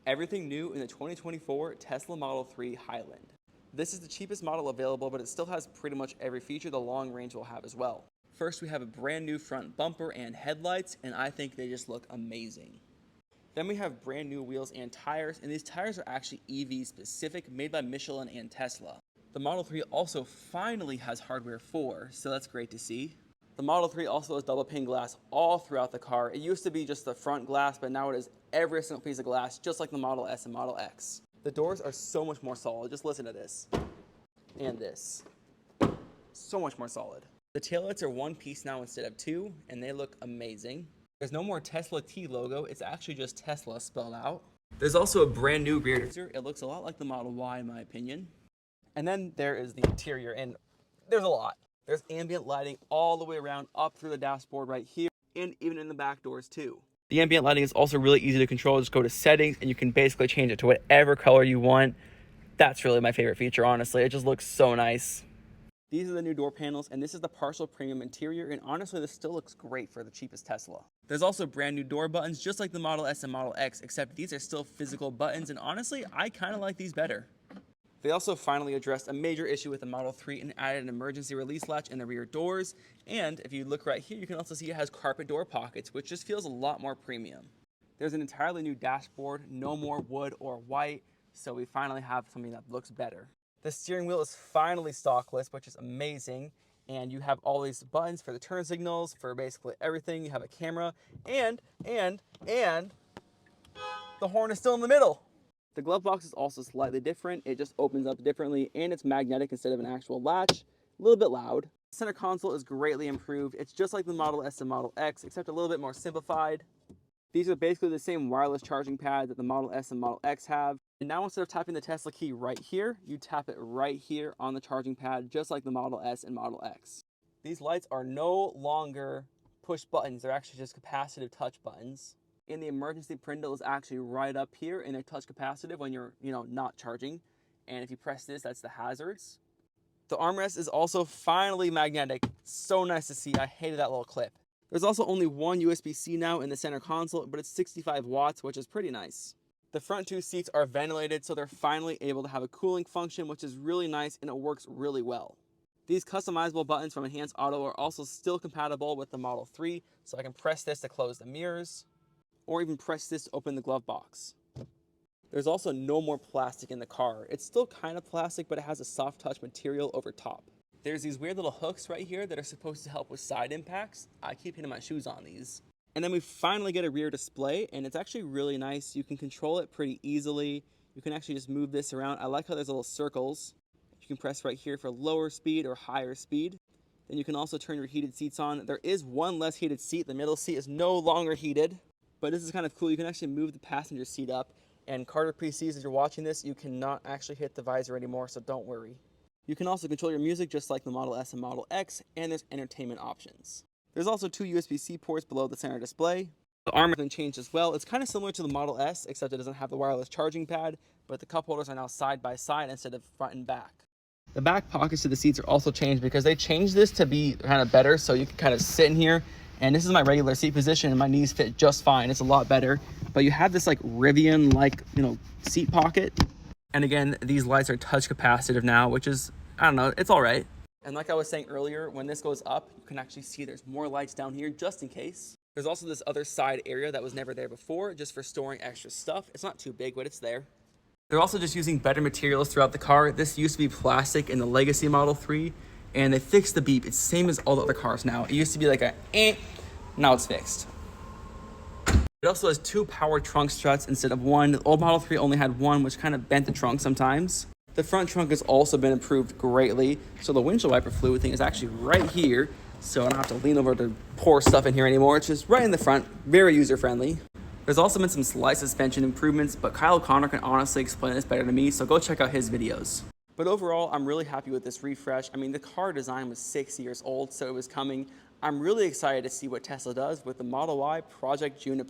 Everything new in the 2024 Tesla Model 3 Highland. This is the cheapest model available, but it still has pretty much every feature the long range will have as well. First, we have a brand new front bumper and headlights, and I think they just look amazing. Then we have brand new wheels and tires, and these tires are actually EV specific, made by Michelin and Tesla. The Model 3 also finally has hardware 4, so that's great to see. The Model 3 also has double pane glass all throughout the car. It used to be just the front glass, but now it is every single piece of glass, just like the Model S and Model X. The doors are so much more solid. Just listen to this. And this. So much more solid. The taillights are one piece now instead of two, and they look amazing. There's no more Tesla T logo. It's actually just Tesla spelled out. There's also a brand new rear diffuser. It looks a lot like the Model Y in my opinion. And then there is the interior, and there's a lot. There's ambient lighting all the way around, up through the dashboard right here, and even in the back doors too. The ambient lighting is also really easy to control. Just go to settings, and you can basically change it to whatever color you want. That's really my favorite feature, honestly. It just looks so nice. These are the new door panels, and this is the partial premium interior, and honestly, this still looks great for the cheapest Tesla. There's also brand new door buttons, just like the Model S and Model X, except these are still physical buttons, and honestly, I kind of like these better. They also finally addressed a major issue with the Model 3 and added an emergency release latch in the rear doors. And if you look right here, you can also see it has carpet door pockets, which just feels a lot more premium. There's an entirely new dashboard, no more wood or white, so we finally have something that looks better. The steering wheel is finally stockless, which is amazing. And you have all these buttons for the turn signals, for basically everything. You have a camera, and the horn is still in the middle. The glove box is also slightly different. It just opens up differently, and it's magnetic instead of an actual latch. A little bit loud. The center console is greatly improved. It's just like the Model S and Model X, except a little bit more simplified. These are basically the same wireless charging pad that the Model S and Model X have. And now instead of tapping the Tesla key right here, you tap it right here on the charging pad, just like the Model S and Model X. These lights are no longer push buttons. They're actually just capacitive touch buttons. And the emergency brindle is actually right up here, and they're touch capacitive when you're, not charging. And if you press this, that's the hazards. The armrest is also finally magnetic. So nice to see. I hated that little clip. There's also only one USB-C now in the center console, but it's 65 watts, which is pretty nice. The front two seats are ventilated, so they're finally able to have a cooling function, which is really nice, and it works really well. These customizable buttons from Enhanced Auto are also still compatible with the Model 3, so I can press this to close the mirrors, or even press this to open the glove box. There's also no more plastic in the car. It's still kind of plastic, but it has a soft touch material over top. There's these weird little hooks right here that are supposed to help with side impacts. I keep hitting my shoes on these. And then we finally get a rear display, and it's actually really nice. You can control it pretty easily. You can actually just move this around. I like how there's little circles. You can press right here for lower speed or higher speed. Then you can also turn your heated seats on. There is one less heated seat. The middle seat is no longer heated. But this is kind of cool. You can actually move the passenger seat up. And Carter pre-sees as you're watching this, you cannot actually hit the visor anymore, so don't worry. You can also control your music just like the Model S and Model X, and there's entertainment options. There's also two USB-C ports below the center display. The arm has been changed as well. It's kind of similar to the Model S, except it doesn't have the wireless charging pad, but the cup holders are now side by side instead of front and back. The back pockets of the seats are also changed because they changed this to be kind of better, so you can kind of sit in here. And this is my regular seat position, and my knees fit just fine. It's a lot better. But you have this like Rivian seat pocket. And again, these lights are touch capacitive now, which is, I don't know, it's all right. And like I was saying earlier, when this goes up, you can actually see there's more lights down here just in case. There's also this other side area that was never there before, just for storing extra stuff. It's not too big, but it's there. They're also just using better materials throughout the car. This used to be plastic in the Legacy Model 3. And they fixed the beep. It's the same as all the other cars now. It used to be like a now it's fixed. It also has two power trunk struts instead of one. The old Model 3 only had one, which kind of bent the trunk sometimes. The front trunk has also been improved greatly. So the windshield wiper fluid thing is actually right here. So I don't have to lean over to pour stuff in here anymore. It's just right in the front, very user-friendly. There's also been some slight suspension improvements, but Kyle O'Connor can honestly explain this better than me, so go check out his videos. But overall, I'm really happy with this refresh. I mean, the car design was 6 years old, so it was coming. I'm really excited to see what Tesla does with the Model Y Project Juniper.